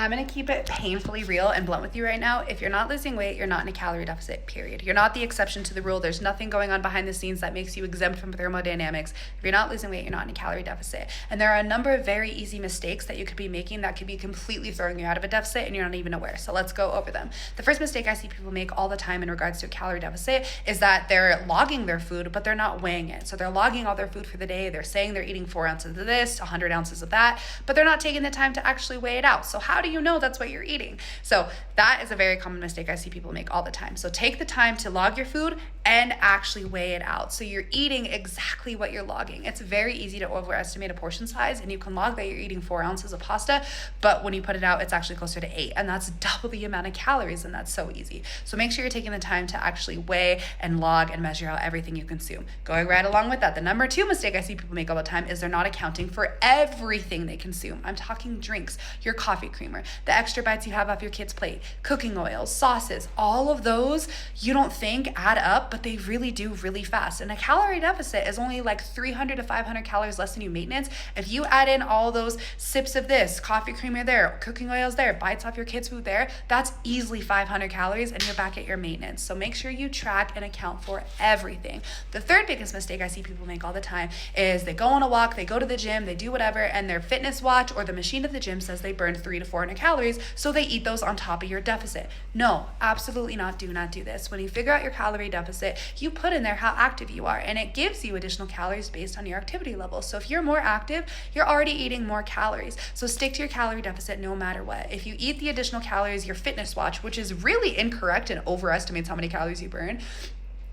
I'm gonna keep it painfully real and blunt with you right now. If you're not losing weight, you're not in a calorie deficit, period. You're not the exception to the rule. There's nothing going on behind the scenes that makes you exempt from thermodynamics. If you're not losing weight, you're not in a calorie deficit. And there are a number of very easy mistakes that you could be making that could be completely throwing you out of a deficit and you're not even aware. So let's go over them. The first mistake I see people make all the time in regards to a calorie deficit is that they're logging their food, but they're not weighing it. So they're logging all their food for the day. They're saying they're eating 4 ounces of this, 100 ounces of that, but they're not taking the time to actually weigh it out. So how do you know that's what you're eating? So that is a very common mistake I see people make all the time. So take the time to log your food and actually weigh it out. So you're eating exactly what you're logging. It's very easy to overestimate a portion size, and you can log that you're eating 4 ounces of pasta, but when you put it out, it's actually closer to 8, and that's double the amount of calories, and that's so easy. So make sure you're taking the time to actually weigh and log and measure out everything you consume. Going right along with that, the number 2 mistake I see people make all the time is they're not accounting for everything they consume. I'm talking drinks, your coffee creamer, the extra bites you have off your kid's plate, cooking oils, sauces, all of those you don't think add up, but they really do really fast. And a calorie deficit is only like 300 to 500 calories less than you maintenance. If you add in all those sips of this, coffee creamer there, cooking oils there, bites off your kids' food there, that's easily 500 calories and you're back at your maintenance. So make sure you track and account for everything. The third biggest mistake I see people make all the time is they go on a walk, they go to the gym, they do whatever, and their fitness watch or the machine at the gym says they burned 300 to 400 calories, so they eat those on top of your deficit. No, absolutely not. Do not do this. When you figure out your calorie deficit, you put in there how active you are, and it gives you additional calories based on your activity level. So if you're more active, you're already eating more calories. So stick to your calorie deficit no matter what. If you eat the additional calories, your fitness watch, which is really incorrect and overestimates how many calories you burn,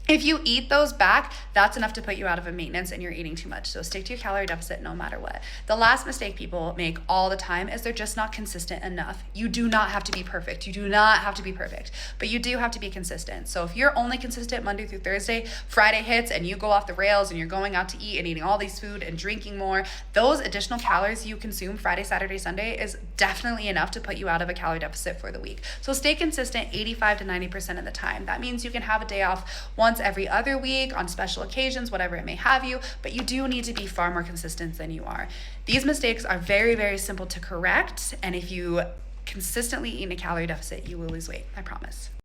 if you eat those back, that's enough to put you out of a maintenance and you're eating too much. So stick to your calorie deficit no matter what. The last mistake people make all the time is they're just not consistent enough. You do not have to be perfect. You do not have to be perfect, but you do have to be consistent. So if you're only consistent Monday through Thursday, Friday hits and you go off the rails and you're going out to eat and eating all these food and drinking more, those additional calories you consume Friday, Saturday, Sunday is definitely enough to put you out of a calorie deficit for the week. So stay consistent 85 to 90% of the time. That means you can have a day off once every other week on special occasions, whatever it may have you, but you do need to be far more consistent than you are. These mistakes are very, very simple to correct, and if you consistently eat in a calorie deficit, you will lose weight, I promise.